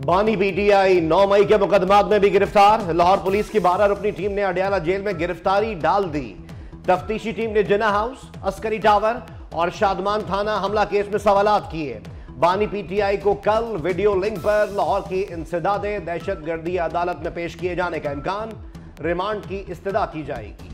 बानी पीटीआई 9 मई के मुकदमात में भी गिरफ्तार। लाहौर पुलिस की 12 रुकनी टीम ने अडयाला जेल में गिरफ्तारी डाल दी। तफ्तीशी टीम ने जिन्ना हाउस, अस्करी टावर और शादमान थाना हमला केस में सवालात किए। बानी पीटीआई को कल वीडियो लिंक पर लाहौर की इंसदादे दहशतगर्दी अदालत में पेश किए जाने का इम्कान। रिमांड की इस्तदा की जाएगी।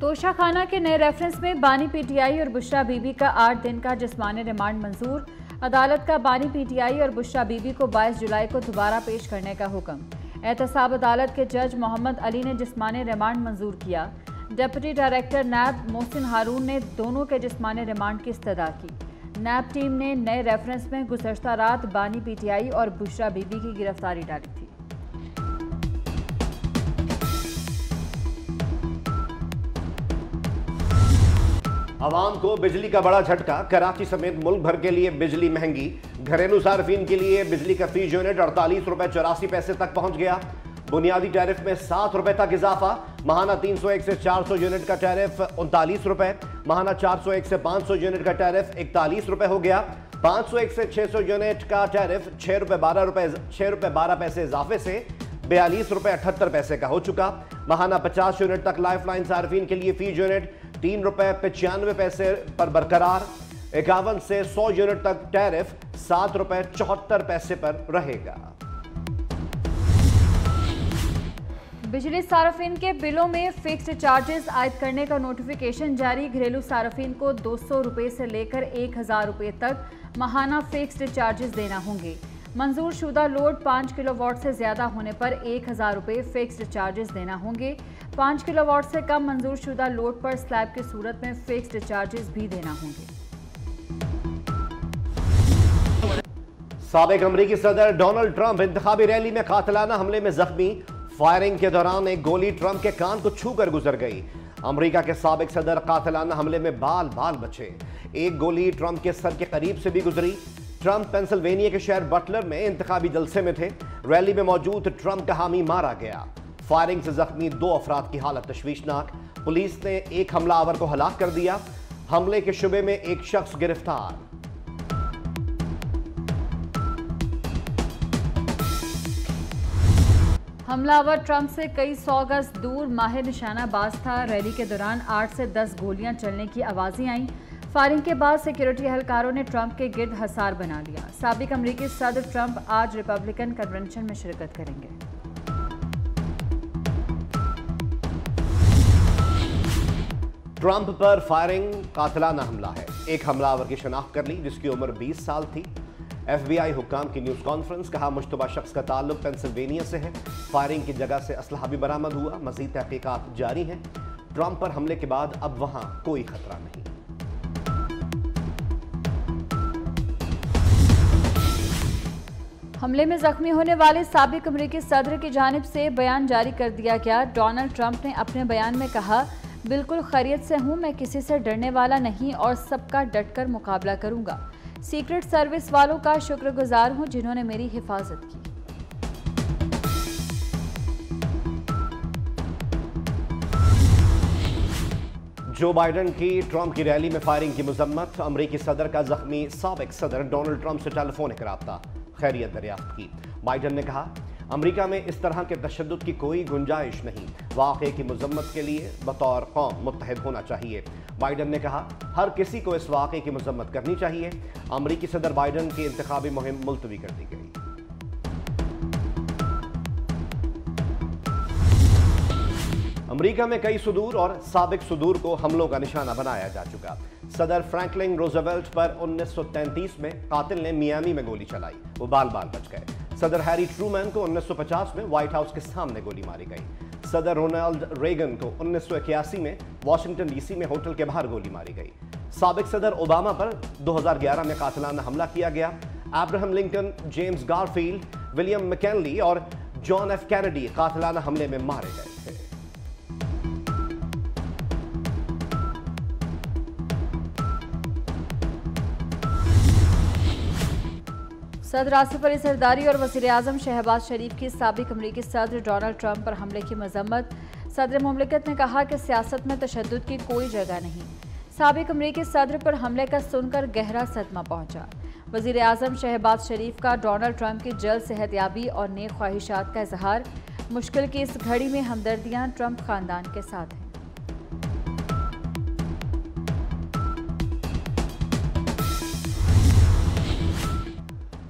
तोशाखाना के नए रेफरेंस में बानी पीटीआई और बुशरा बीबी का 8 दिन का जिस्मानी रिमांड मंजूर। अदालत का बानी पीटीआई और बुशरा बीबी को 22 जुलाई को दोबारा पेश करने का हुक्म। एहतसाब अदालत के जज मोहम्मद अली ने जिस्मानी रिमांड मंजूर किया। डिप्टी डायरेक्टर नैब मोहसिन हारून ने दोनों के जिस्मानी रिमांड की इस्तदा की। नैब टीम ने नए रेफरेंस में गुज़श्ता रात बानी पीटीआई और बुशरा बीबी की गिरफ्तारी डाली थी। आवाम को बिजली का बड़ा झटका। कराची समेत मुल्क भर के लिए बिजली महंगी। घरेलू सार्फिन के लिए बिजली का फी यूनिट 48 रुपए 84 पैसे तक पहुंच गया। बुनियादी टैरिफ में 7 रुपए तक इजाफा। माहाना 301 से 400 यूनिट का टैरिफ 39 रुपए, माहाना 401 से 500 यूनिट का टैरिफ 41 रुपए हो गया। 501 से 600 यूनिट का टैरिफ 6 रुपए 12 पैसे इजाफे से 42 रुपए 78 पैसे का हो चुका। माहाना 50 यूनिट तक लाइफलाइन सार्फिन के लिए फी यूनिट 3 रुपए 95 पैसे पर बरकरार। 51 से 100 यूनिट तक टैरिफ 7 रुपए 74 पैसे पर रहेगा। बिजली सार्फिन के बिलों में फिक्स्ड चार्जेस आयद करने का नोटिफिकेशन जारी। घरेलू सार्फिन को 200 रुपये से लेकर 1000 रुपये तक माहाना फिक्स्ड चार्जेस देना होंगे। मंजूर शुदा लोड 5 किलोवाट से ज़्यादा होने पर 1000 रुपये फिक्स्ड चार्जेस देना होंगे। 5 किलोवाट से कम मंजूर शुदा लोड पर स्लैब की सूरत में फिक्स्ड चार्जेस भी देना होंगे। साबिक अमरीकी सदर डोनाल्ड ट्रंप इंतखाबी रैली में कातिलाना हमले में जख्मी। फायरिंग के दौरान एक गोली ट्रंप के कान को छूकर गुजर गई। अमेरिका के साबिक सदर कातिलाना हमले में बाल बाल बचे। एक गोली ट्रंप के सर के करीब से भी गुजरी। ट्रंप पेंसिल्वेनिया के शहर बटलर में इंतखाबी जलसे में थे। रैली में मौजूद ट्रंप का हामी मारा गया। फायरिंग से जख्मी 2 अफराद की हालत तशवीशनाक। पुलिस ने एक हमलावर को हलाक कर दिया। हमले के शुबे में एक शख्स गिरफ्तार। हमलावर ट्रंप से कई 100 गज दूर माहिर निशानाबाज था। रैली के दौरान 8 से 10 गोलियां चलने की आवाजें आईं। फायरिंग के बाद सिक्योरिटी एहलकारों ने ट्रंप के गिर्द हसार बना लिया। साबिक अमरीकी सदर ट्रंप आज रिपब्लिकन कन्वेंशन में शिरकत करेंगे। ट्रंप पर फायरिंग कातिलाना हमला है। एक हमलावर की शनाख्त कर ली जिसकी उम्र 20 साल थी। FBI हुक्काम की न्यूज कॉन्फ्रेंस। कहा मुश्तबा शख्स का ताल्लुक पेंसिल्वेनिया से है। फायरिंग की जगह से असलहा भी बरामद हुआ। मजीद तहकीकात जारी हैं। ट्रंप पर हमले के बाद अब वहां कोई खतरा नहीं। हमले में जख्मी होने वाले साबिक अमरीकी सदर की जानिब से बयान जारी कर दिया गया। डोनाल्ड ट्रंप ने अपने बयान में कहा, बिल्कुल खैरियत से हूं, मैं किसी से डरने वाला नहीं और सबका डटकर मुकाबला करूंगा। सीक्रेट सर्विस वालों का शुक्रगुजार हूं जिन्होंने मेरी हिफाजत की। जो बाइडेन की ट्रंप की रैली में फायरिंग की मजम्मत। अमरीकी सदर का जख्मी साबिक सदर डोनाल्ड ट्रंप से टेलीफोनिक राब्ता, खैरियत दरियाफ्त की। बाइडेन ने कहा, अमेरिका में इस तरह के तशद्दुद की कोई गुंजाइश नहीं। वाक़े की मजम्मत के लिए बतौर कौम मुत्तहिद होना चाहिए। बाइडेन ने कहा, हर किसी को इस वाक़े की मजम्मत करनी चाहिए। अमरीकी सदर बाइडेन की इंतखाबी मुहिम मुलतवी कर दी गई। अमेरिका में कई सुदूर और साबिक सुदूर को हमलों का निशाना बनाया जा चुका। सदर फ्रैंकलिन रूजवेल्ट पर 1933 में कातिल ने मियामी में गोली चलाई, वो बाल बाल बच गए। सदर हैरी ट्रूमैन को 1950 में व्हाइट हाउस के सामने गोली मारी गई। सदर रोनाल्ड रेगन को 1981 में वाशिंगटन डीसी में होटल के बाहर गोली मारी गई। साबिक सदर ओबामा पर 2011 में कातिलाना हमला किया गया। Abraham Lincoln, James Garfield, William McKinley और जॉन एफ कैनेडी कातिलाना हमले में मारे गए थे। सदर आसिफ अली जरदारी और वज़ीर-ए-आज़म शहबाज शरीफ की साबिक अमरीकी सदर डोनाल्ड ट्रंप पर हमले की मजम्मत। सदर मुमलिकत ने कहा कि सियासत में तशद्दुद की कोई जगह नहीं। साबिक अमरीकी सदर पर हमले का सुनकर गहरा सदमा पहुंचा। वज़ीर आज़म शहबाज शरीफ का डोनाल्ड ट्रंप की जल्द सेहतयाबी और नेक ख्वाहिशात का इजहार। मुश्किल की इस घड़ी में हमदर्दियां ट्रंप खानदान के साथ हैं।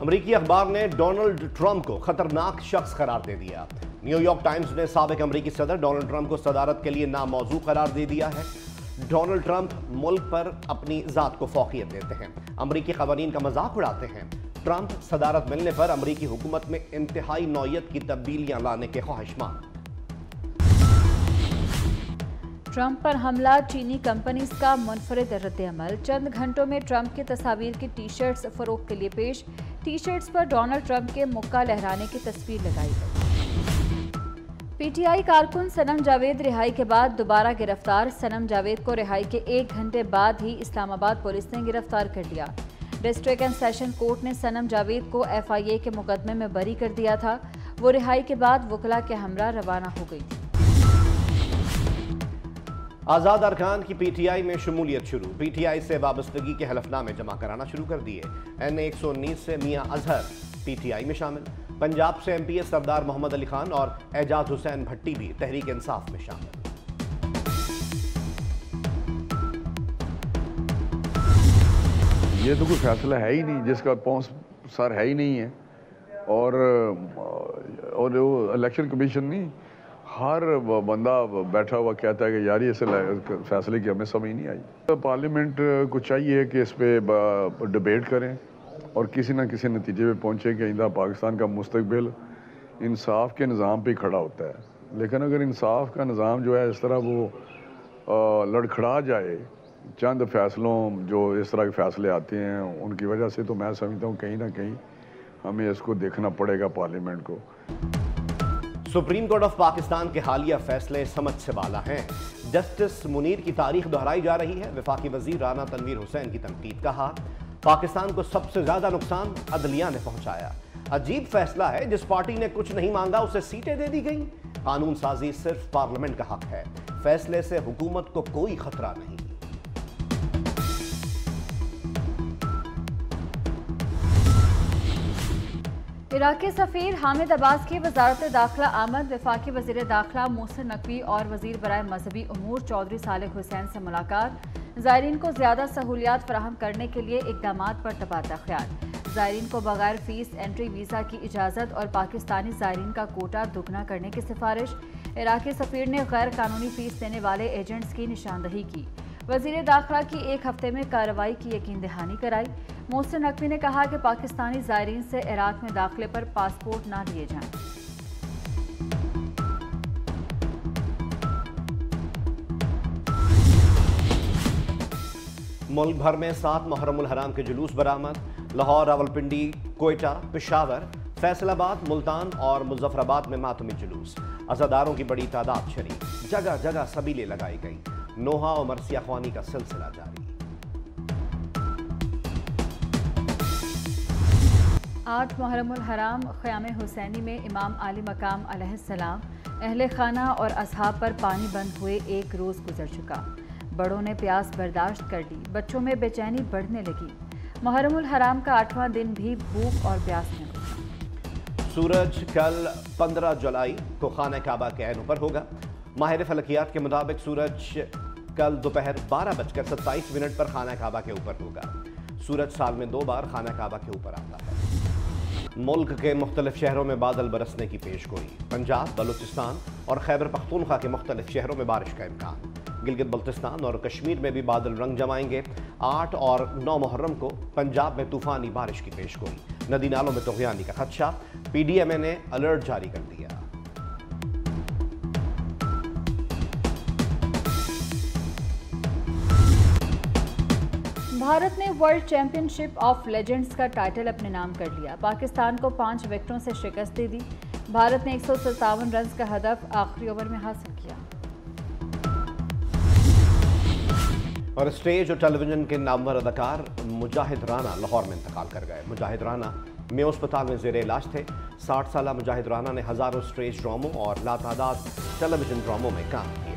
अमरीकी अखबार ने डोनाल्ड ट्रंप को खतरनाक शख्स करार दे दिया। न्यूयॉर्क टाइम्स ने साबिक अमरीकी सदर डोनाल्ड ट्रंप को सदारत के लिए नामौजू करार दे दिया है। डोनाल्ड ट्रंप मुल्क पर अपनी जात को फौकियत देते हैं, अमरीकी कवानीन का मजाक उड़ाते हैं। ट्रंप सदारत मिलने पर अमरीकी हुकूमत में इंतहाई नौयत की तब्दीलियां लाने के ख्वाहिशमंद। ट्रंप पर हमला, चीनी कंपनीज का मुनफरिद रद्द-ए-अमल। चंद घंटों में ट्रंप की तस्वीर की टी शर्ट्स फरोख्त के लिए पेश। टी शर्ट्स पर डोनाल्ड ट्रंप के मुक्का लहराने की तस्वीर लगाई गई। पीटीआई कारकुन सनम जावेद रिहाई के बाद दोबारा गिरफ्तार। सनम जावेद को रिहाई के 1 घंटे बाद ही इस्लामाबाद पुलिस ने गिरफ्तार कर लिया। डिस्ट्रिक्ट एंड सेशन कोर्ट ने सनम जावेद को FIA के मुकदमे में बरी कर दिया था। वो रिहाई के बाद वकला के हमरा रवाना हो गई। आज़ाद अरकान की PTI में शमूलियत शुरू। PTI से वाबस्तगी के हलफनामे जमा कराना शुरू कर दिए। NA 119 से मियां अजहर PTI में शामिल। पंजाब से MPS सरदार मोहम्मद अली खान और एजाज हुसैन भट्टी भी तहरीक इंसाफ में शामिल। ये तो कोई फैसला है ही नहीं जिसका पहुंच सर है ही नहीं है। और इलेक्शन कमीशन नहीं, हर बंदा बैठा हुआ कहता है कि यार ये फैसले की हमें समझ नहीं आई। तो पार्लियामेंट को चाहिए कि इस पर डिबेट करें और किसी न किसी नतीजे पे पहुँचे कि इंदा पाकिस्तान का मुस्तकबिल इंसाफ के निज़ाम पे खड़ा होता है। लेकिन अगर इंसाफ का निज़ाम जो है इस तरह वो लड़खड़ा जाए चंद फैसलों जो इस तरह के फैसले आते हैं उनकी वजह से, तो मैं समझता हूँ कहीं ना कहीं हमें इसको देखना पड़ेगा पार्लियामेंट को। सुप्रीम कोर्ट ऑफ पाकिस्तान के हालिया फैसले समझ से बाला हैं। जस्टिस मुनीर की तारीख दोहराई जा रही है। वफाकी वजीर राना तनवीर हुसैन की तनकीद। कहा, पाकिस्तान को सबसे ज्यादा नुकसान अदलिया ने पहुंचाया। अजीब फैसला है, जिस पार्टी ने कुछ नहीं मांगा उसे सीटें दे दी गई। कानून साजी सिर्फ पार्लियामेंट का हक है, फैसले से हुकूमत को कोई खतरा नहीं। इराक़ी सफ़ीर हामिद अब्बास की वज़ारत दाखिला आमद। वफाकी वज़ीर दाखिला मोहसिन नकवी और वज़ीर बराए मजहबी उमूर चौधरी सालेह हुसैन से मुलाकात। ज़ायरीन को ज़्यादा सहूलियात फराहम करने के लिए इक़दामात पर तबादला ख्याल। ज़ायरीन को बगैर फ़ीस एंट्री वीज़ा की इजाज़त और पाकिस्तानी ज़ायरीन का कोटा दुगना करने की सिफारिश। इराक़ी सफ़ीर ने गैर कानूनी फ़ीस देने वाले एजेंट्स की निशानदही की। वज़ीर दाखिला की 1 हफ्ते में कार्रवाई की यकीन दहानी कराई। मोहसिन नकवी ने कहा कि पाकिस्तानी ज़ायरीन से इराक़ में दाखिले पर पासपोर्ट ना लिए जाएं। मुल्क भर में 7 मुहर्रमुल हराम के जुलूस बरामद। लाहौर, रावलपिंडी, कोयटा, पेशावर, फैसलाबाद, मुल्तान और मुजफ्फराबाद में मातमी जुलूस। अज़ादारों की बड़ी तादाद शरीक। जगह जगह सबीलें लगाई गई। नोहा और मरसिया ख्वानी का सिलसिला जारी। 8 मुहर्रमुल हराम ख़याम हुसैनी में इमाम आली मकाम अलैहिस्सलाम अहले खाना और असहाब पर पानी बंद हुए 1 रोज़ गुजर चुका। बड़ों ने प्यास बर्दाश्त कर ली, बच्चों में बेचैनी बढ़ने लगी। मुहर्रमुल हराम का 8वां दिन भी भूख और प्यास में गुजरा। सूरज कल 15 जुलाई को खाना काबा के ऐन पर होगा। माहिर फलकियात के मुताबिक सूरज कल दोपहर 12:27 पर खाना काबा के ऊपर होगा। सूरज साल में 2 बार खाना काबा के ऊपर आता है। मुल्क के मुख्तलिफ शहरों में बादल बरसने की पेशगोई। पंजाब, बलूचिस्तान और खैबर पख्तूनख्वा के मुख्तलिफ शहरों में बारिश का इम्कान। गिलगित बल्तिस्तान और कश्मीर में भी बादल रंग जमाएंगे। 8 और 9 मुहर्रम को पंजाब में तूफानी बारिश की पेशगोई। नदी नालों में तुग़यानी का खदशा। PDMA ने अलर्ट जारी कर दिया। भारत ने वर्ल्ड चैंपियनशिप ऑफ लेजेंड्स का टाइटल अपने नाम कर लिया। पाकिस्तान को 5 विकेटों से शिकस्त दे दी। भारत ने 157 रन का हदफ आखिरी ओवर में हासिल किया। और स्टेज और टेलीविजन के नामवर अदाकार मुजाहिद राना लाहौर में इंतकाल कर गए। मुजाहिद राना मेयो अस्पताल में ज़ेर इलाज थे। 60 साला मुजाहिद राना ने हज़ारों स्टेज ड्रामों और लातादाद टेलीविजन ड्रामों में काम किया।